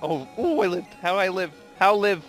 I lived. How I live. How live.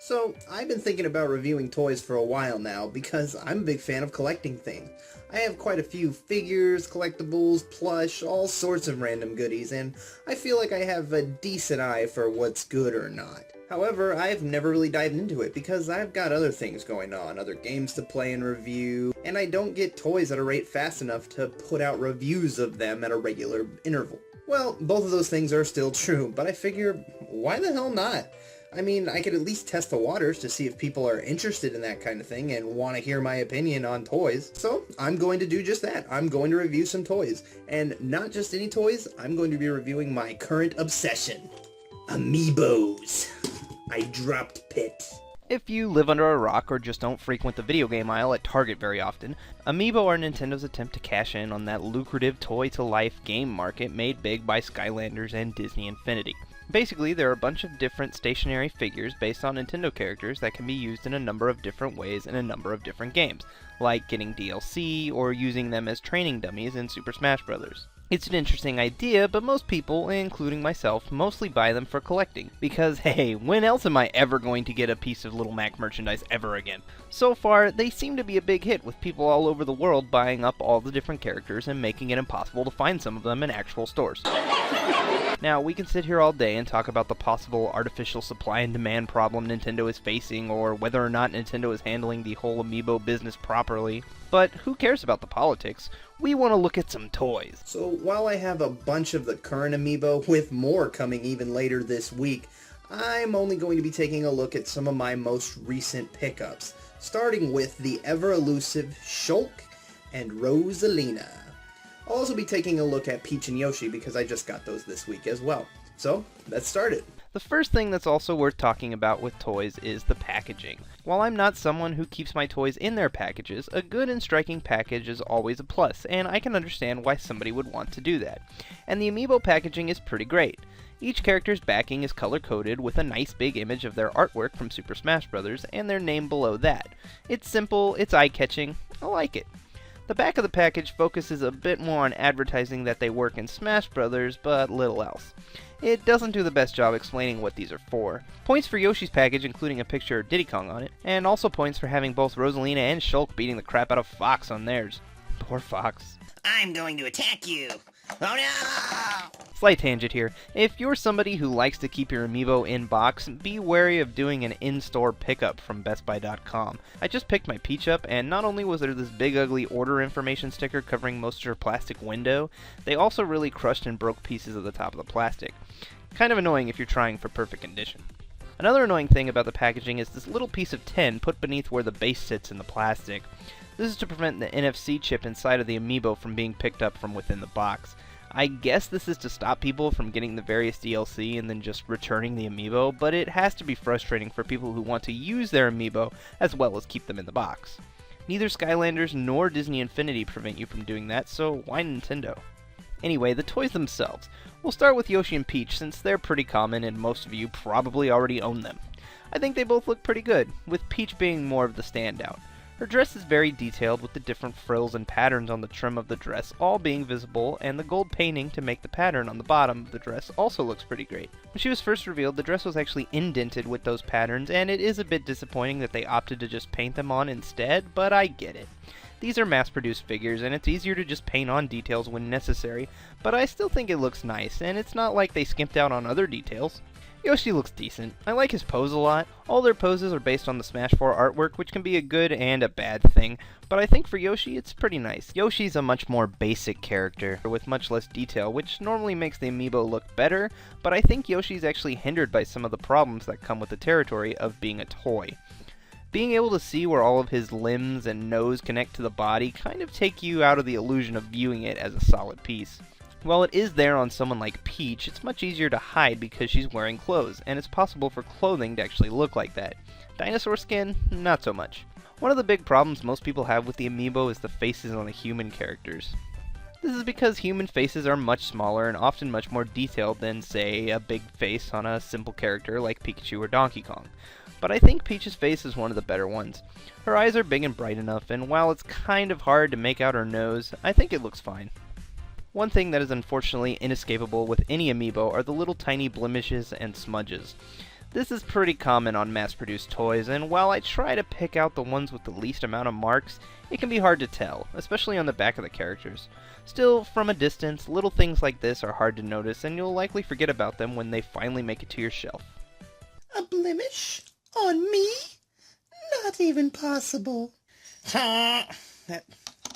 So, I've been thinking about reviewing toys for a while now because I'm a big fan of collecting things. I have quite a few figures, collectibles, plush, all sorts of random goodies, and I feel like I have a decent eye for what's good or not. However, I've never really dived into it because I've got other things going on, other games to play and review, and I don't get toys at a rate fast enough to put out reviews of them at a regular interval. Well, both of those things are still true, but I figure, why the hell not? I mean, I could at least test the waters to see if people are interested in that kind of thing and want to hear my opinion on toys. So, I'm going to do just that. I'm going to review some toys. And not just any toys, I'm going to be reviewing my current obsession. Amiibos. I dropped Pit. If you live under a rock or just don't frequent the video game aisle at Target very often, Amiibo are Nintendo's attempt to cash in on that lucrative toy-to-life game market made big by Skylanders and Disney Infinity. Basically, there are a bunch of different stationary figures based on Nintendo characters that can be used in a number of different ways in a number of different games, like getting DLC or using them as training dummies in Super Smash Bros. It's an interesting idea, but most people, including myself, mostly buy them for collecting, because hey, when else am I ever going to get a piece of Little Mac merchandise ever again? So far, they seem to be a big hit, with people all over the world buying up all the different characters and making it impossible to find some of them in actual stores. Now, we can sit here all day and talk about the possible artificial supply and demand problem Nintendo is facing, or whether or not Nintendo is handling the whole Amiibo business properly, but who cares about the politics? We want to look at some toys. So while I have a bunch of the current Amiibo, with more coming even later this week, I'm only going to be taking a look at some of my most recent pickups, starting with the ever-elusive Shulk and Rosalina. I'll also be taking a look at Peach and Yoshi because I just got those this week as well. So, let's start it. The first thing that's also worth talking about with toys is the packaging. While I'm not someone who keeps my toys in their packages, a good and striking package is always a plus, and I can understand why somebody would want to do that. And the Amiibo packaging is pretty great. Each character's backing is color-coded with a nice big image of their artwork from Super Smash Bros. And their name below that. It's simple, it's eye-catching, I like it. The back of the package focuses a bit more on advertising that they work in Smash Bros., but little else. It doesn't do the best job explaining what these are for. Points for Yoshi's package, including a picture of Diddy Kong on it, and also points for having both Rosalina and Shulk beating the crap out of Fox on theirs. Poor Fox. I'm going to attack you! Oh no! Slight tangent here. If you're somebody who likes to keep your Amiibo in box, be wary of doing an in-store pickup from BestBuy.com. I just picked my Peach up, and not only was there this big ugly order information sticker covering most of her plastic window, they also really crushed and broke pieces of the top of the plastic. Kind of annoying if you're trying for perfect condition. Another annoying thing about the packaging is this little piece of tin put beneath where the base sits in the plastic. This is to prevent the NFC chip inside of the Amiibo from being picked up from within the box. I guess this is to stop people from getting the various DLC and then just returning the Amiibo, but it has to be frustrating for people who want to use their Amiibo as well as keep them in the box. Neither Skylanders nor Disney Infinity prevent you from doing that, so why Nintendo? Anyway, the toys themselves. We'll start with Yoshi and Peach since they're pretty common and most of you probably already own them. I think they both look pretty good, with Peach being more of the standout. Her dress is very detailed with the different frills and patterns on the trim of the dress all being visible, and the gold painting to make the pattern on the bottom of the dress also looks pretty great. When she was first revealed, the dress was actually indented with those patterns, and it is a bit disappointing that they opted to just paint them on instead, but I get it. These are mass-produced figures, and it's easier to just paint on details when necessary, but I still think it looks nice, and it's not like they skimped out on other details. Yoshi looks decent. I like his pose a lot. All their poses are based on the Smash 4 artwork, which can be a good and a bad thing, but I think for Yoshi it's pretty nice. Yoshi's a much more basic character, with much less detail, which normally makes the Amiibo look better, but I think Yoshi's actually hindered by some of the problems that come with the territory of being a toy. Being able to see where all of his limbs and nose connect to the body kind of take you out of the illusion of viewing it as a solid piece. While it is there on someone like Peach, it's much easier to hide because she's wearing clothes, and it's possible for clothing to actually look like that. Dinosaur skin? Not so much. One of the big problems most people have with the Amiibo is the faces on the human characters. This is because human faces are much smaller and often much more detailed than, say, a big face on a simple character like Pikachu or Donkey Kong. But I think Peach's face is one of the better ones. Her eyes are big and bright enough, and while it's kind of hard to make out her nose, I think it looks fine. One thing that is unfortunately inescapable with any amiibo are the little tiny blemishes and smudges. This is pretty common on mass-produced toys, and while I try to pick out the ones with the least amount of marks, it can be hard to tell, especially on the back of the characters. Still, from a distance, little things like this are hard to notice, and you'll likely forget about them when they finally make it to your shelf. A blemish? On me? Not even possible.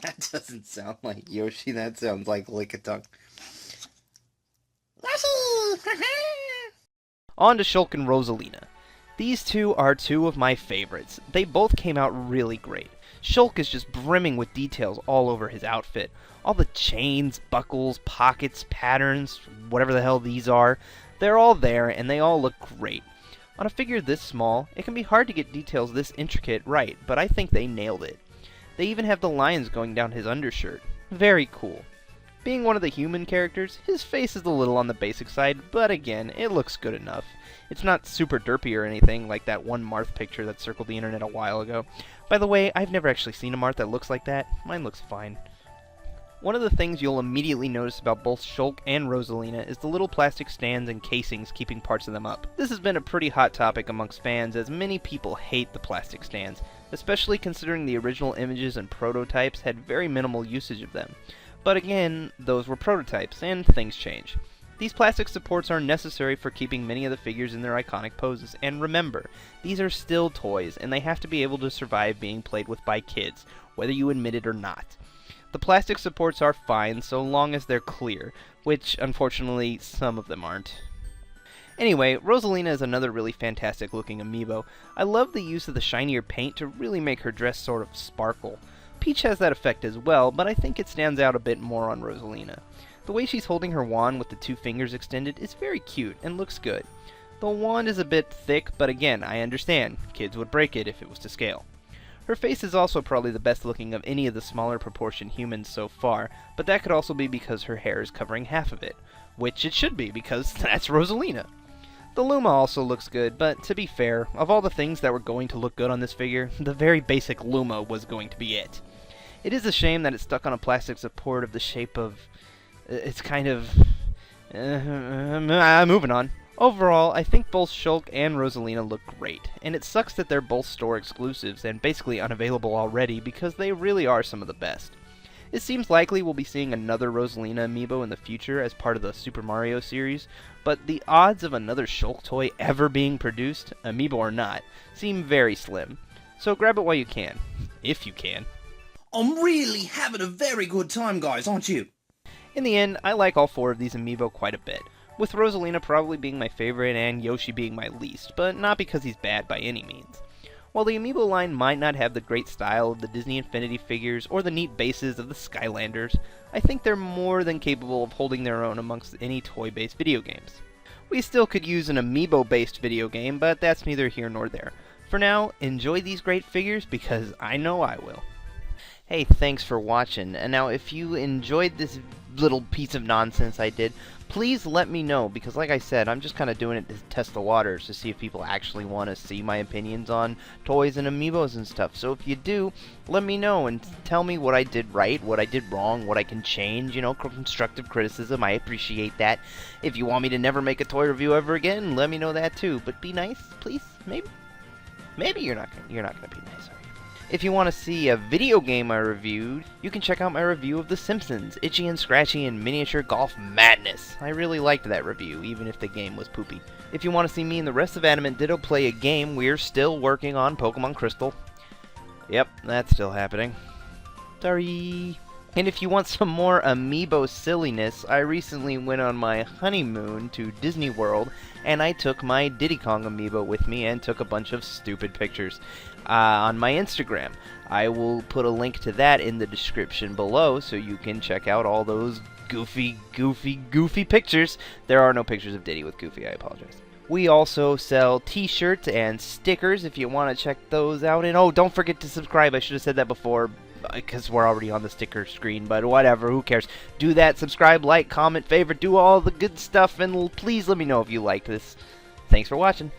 That doesn't sound like Yoshi, that sounds like Lickitung. On to Shulk and Rosalina. These two are two of my favorites. They both came out really great. Shulk is just brimming with details all over his outfit. All the chains, buckles, pockets, patterns, whatever the hell these are, they're all there and they all look great. On a figure this small, it can be hard to get details this intricate right, but I think they nailed it. They even have the lines going down his undershirt. Very cool. Being one of the human characters, his face is a little on the basic side, but again, it looks good enough. It's not super derpy or anything like that one Marth picture that circled the internet a while ago. By the way, I've never actually seen a Marth that looks like that. Mine looks fine. One of the things you'll immediately notice about both Shulk and Rosalina is the little plastic stands and casings keeping parts of them up. This has been a pretty hot topic amongst fans, as many people hate the plastic stands, especially considering the original images and prototypes had very minimal usage of them. But again, those were prototypes, and things change. These plastic supports are necessary for keeping many of the figures in their iconic poses, and remember, these are still toys, and they have to be able to survive being played with by kids, whether you admit it or not. The plastic supports are fine so long as they're clear, which, unfortunately, some of them aren't. Anyway, Rosalina is another really fantastic looking amiibo. I love the use of the shinier paint to really make her dress sort of sparkle. Peach has that effect as well, but I think it stands out a bit more on Rosalina. The way she's holding her wand with the two fingers extended is very cute and looks good. The wand is a bit thick, but again, I understand. Kids would break it if it was to scale. Her face is also probably the best looking of any of the smaller proportion humans so far, but that could also be because her hair is covering half of it, which it should be because that's Rosalina. The Luma also looks good, but to be fair, of all the things that were going to look good on this figure, the very basic Luma was going to be it. It is a shame that it's stuck on a plastic support of the shape of... it's kind of... moving on. Overall, I think both Shulk and Rosalina look great, and it sucks that they're both store exclusives and basically unavailable already because they really are some of the best. It seems likely we'll be seeing another Rosalina amiibo in the future as part of the Super Mario series, but the odds of another Shulk toy ever being produced, amiibo or not, seem very slim. So grab it while you can, if you can. I'm really having a very good time, guys, aren't you? In the end, I like all four of these amiibo quite a bit, with Rosalina probably being my favorite and Yoshi being my least, but not because he's bad by any means. While the amiibo line might not have the great style of the Disney Infinity figures or the neat bases of the Skylanders, I think they're more than capable of holding their own amongst any toy-based video games. We still could use an amiibo-based video game, but that's neither here nor there. For now, enjoy these great figures because I know I will. Hey, thanks for watching, and now if you enjoyed this little piece of nonsense I did, please let me know, because like I said, I'm just kind of doing it to test the waters to see if people actually want to see my opinions on toys and amiibos and stuff. So if you do, let me know and tell me what I did right, what I did wrong, what I can change, you know, constructive criticism, I appreciate that. If you want me to never make a toy review ever again, let me know that too, but be nice, please, maybe you're not gonna be nice, are you? If you want to see a video game I reviewed, you can check out my review of The Simpsons, Itchy and Scratchy and Miniature Golf Madness. I really liked that review, even if the game was poopy. If you want to see me and the rest of AdamantDitto play a game, we're still working on Pokemon Crystal. Yep, that's still happening. Sorry. And if you want some more amiibo silliness, I recently went on my honeymoon to Disney World, and I took my Diddy Kong amiibo with me and took a bunch of stupid pictures on my Instagram. I will put a link to that in the description below so you can check out all those goofy pictures. There are no pictures of Diddy with Goofy, I apologize. We also sell t-shirts and stickers if you want to check those out. And oh, don't forget to subscribe. I should have said that before because we're already on the sticker screen, but whatever, who cares. Do that, subscribe, like, comment, favorite, do all the good stuff, and please let me know if you like this. Thanks for watching.